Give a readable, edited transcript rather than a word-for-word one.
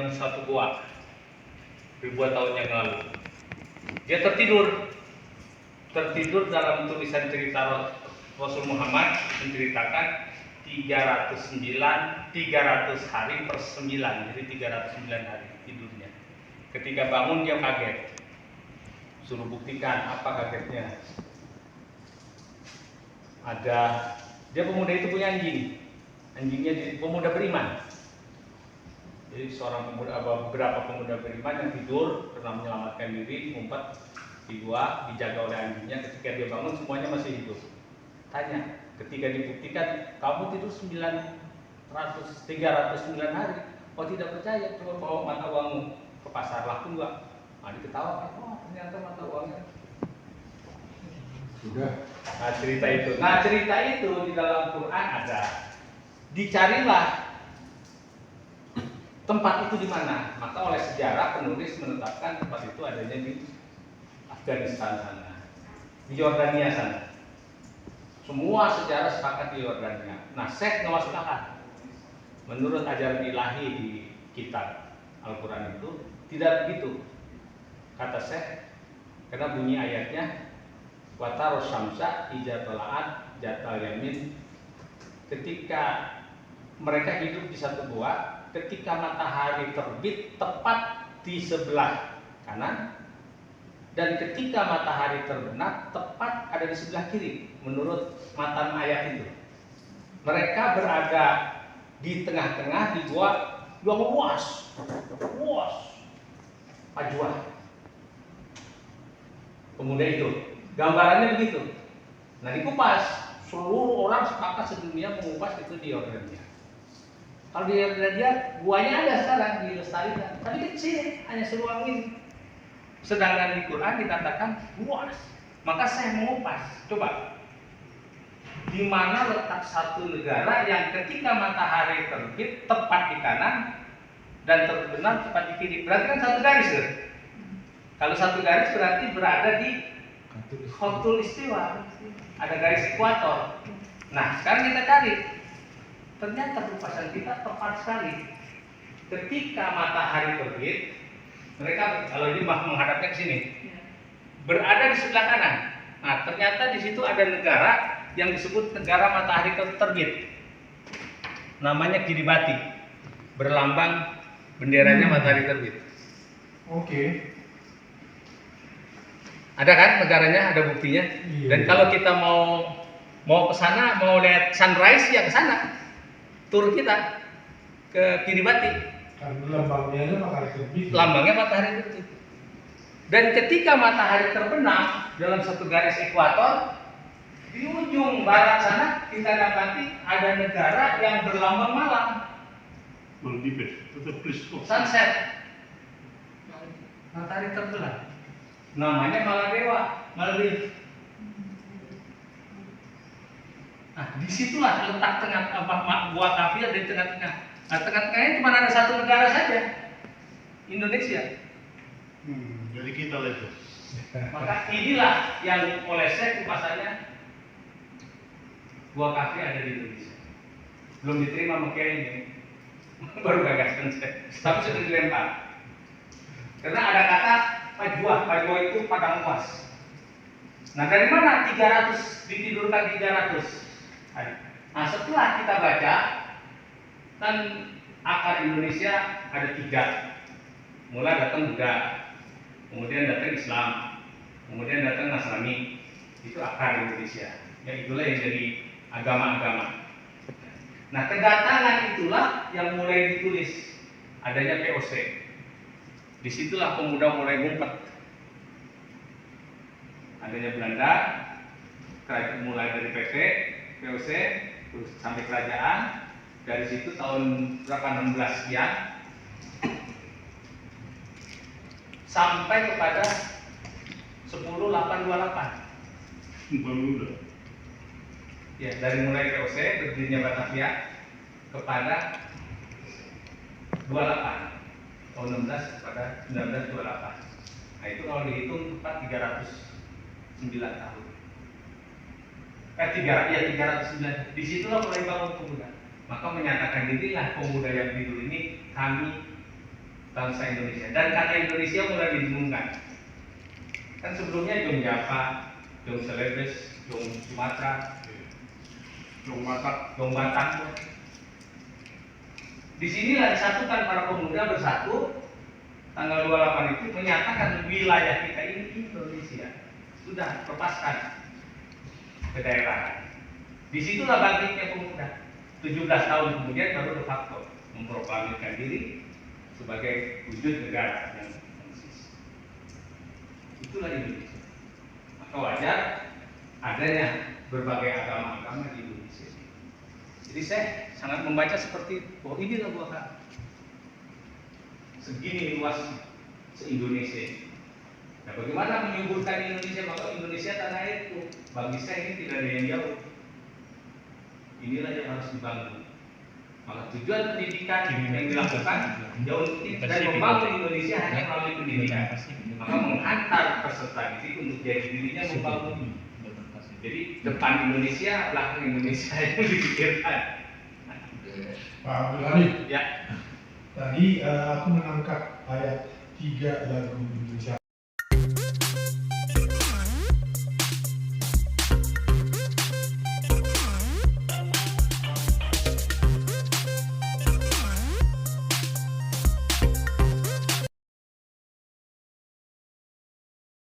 dalam satu gua ribuan tahun yang lalu. Dia tertidur dalam tulisan cerita Rasul Muhammad menceritakan 300 hari per 9, jadi 309 hari tidurnya. Ketika bangun dia kaget. Suruh buktikan apa kagetnya. Dia pemuda itu punya anjing. Anjingnya pemuda beriman. Jadi beberapa pemuda beriman yang tidur pernah menyelamatkan diri, ngumpet di gua, dijaga oleh anjingnya. Ketika dia bangun semuanya masih hidup. Tanya, ketika dibuktikan kamu tidur 309 hari, oh tidak percaya, coba bawa mata uangmu ke pasar, laku enggak? Diketawakan, oh ternyata mata uangnya sudah. Nah cerita itu di dalam Quran ada. Dicarilah tempat itu di mana. Maka oleh sejarah penulis menetapkan tempat itu adanya di Afghanistan sana, di Yordania sana. Semua sejarah sepakat di Yordania. Nah, Syekh nggak masuk akal. Menurut ajaran ilahi di kitab Al-Quran itu tidak begitu. Kata Syekh, karena bunyi ayatnya Wataros Syamsa ijatolaat jatal yamin. Ketika mereka hidup di satu gua, ketika matahari terbit tepat di sebelah kanan, dan ketika matahari terbenam tepat ada di sebelah kiri. Menurut matan ayat itu, mereka berada di tengah-tengah di gua luas, pajuah. Pemuda itu, gambarannya begitu. Nah dikupas, seluruh orang sepakat sedunia mengupas itu di Yordania. Kalau di Yordania, guanya ada sekarang dilestarikan, tapi kecil, hanya seruang ini. Sedangkan di Quran dikatakan luas. Maka saya mengupas. Coba, di mana letak satu negara yang ketika matahari terbit tepat di kanan dan terbenam tepat di kiri? Berarti kan satu garis, kan? Kalau satu garis berarti berada di Khatul Istiwa, ada garis ekuator. Nah, sekarang kita cari. Ternyata kupasan kita tepat sekali. Ketika matahari terbit, mereka kalau ini menghadapnya ke sini, berada di sebelah kanan. Nah, ternyata di situ ada negara yang disebut negara matahari terbit. Namanya Kiribati, berlambang benderanya matahari terbit. Oke. Ada kan negaranya, ada buktinya. Iya. Dan kalau kita mau ke sana, mau lihat sunrise ya ke sana. Tur kita ke Kiribati. Karena lambangnya matahari terbit. Lambangnya matahari terbit. Dan ketika matahari terbenam dalam satu garis ekuator, di ujung barat sana kita dapati ada negara yang berlambang malam. Sunset. Matahari terbelah. Namanya Maldives. Nah, disitulah letak gua kafir di tengah-tengah. Nah, tengah-tengahnya cuma ada satu negara saja, Indonesia. Jadi kita lah itu. Maka inilah yang oleh Syekh kupasannya gua kafir ada di Indonesia. Belum diterima sama Kiai ini, baru gagasan saya. Tapi sudah dilempar. Karena ada kata Pajuah itu padang luas. Nah dari mana 300 ditidurkan 300 hari? Nah setelah kita baca, kan akar Indonesia ada 3. Mulai datang Buddha, kemudian datang Islam, kemudian datang Nasrani. Itu akar Indonesia. Ya itulah yang jadi agama-agama. Nah kedatangan itulah yang mulai ditulis. Adanya VOC. Disitulah pemuda mulai ngumpet. Adanya Belanda, mulai dari VOC, terus sampai kerajaan. Dari situ tahun berapa 16 sekian sampai kepada 10828. Ya, dari mulai VOC berdirinya Batavia kepada 28. Tahun 16 kepada 1928. Nah itu kalau dihitung tepat 309 tahun. 309. Disitulah mulai bangun pemuda. Maka menyatakan dirilah pemuda yang tidur ini kami bangsa Indonesia. Dan kata Indonesia mulai didengungkan. Kan sebelumnya Jong Java, Jong Celebes, Jong Sumatera, Jong Batak. Jong Batak. Disinilah disatukan para pemuda bersatu tanggal 28 itu menyatakan wilayah kita ini Indonesia. Sudah lepaskan ke daerah. Disitulah bangkitnya pemuda. 17 tahun kemudian baru de facto memproklamirkan diri sebagai wujud negara yang eksis. Itulah Indonesia. Maka wajar adanya berbagai agama-agama di Indonesia. Jadi saya sangat membaca seperti bahwa inilah buah segini luas se-Indonesia. Nah, bagaimana menyuburkan Indonesia? Maka Indonesia tanah airku. Bagi saya ini tidak ada yang jauh. Inilah yang harus dibangun. Maka tujuan pendidikan yang dilakukan jauh dan membangun Indonesia hanya melalui pendidikan. Maka menghantar peserta didik untuk jadi dirinya membangun. Jadi depan Indonesia, belakang Indonesia yang dipikirkan. Pak Abdul Hamid, Ya. tadi aku menangkap ayat 3 lagu Indonesia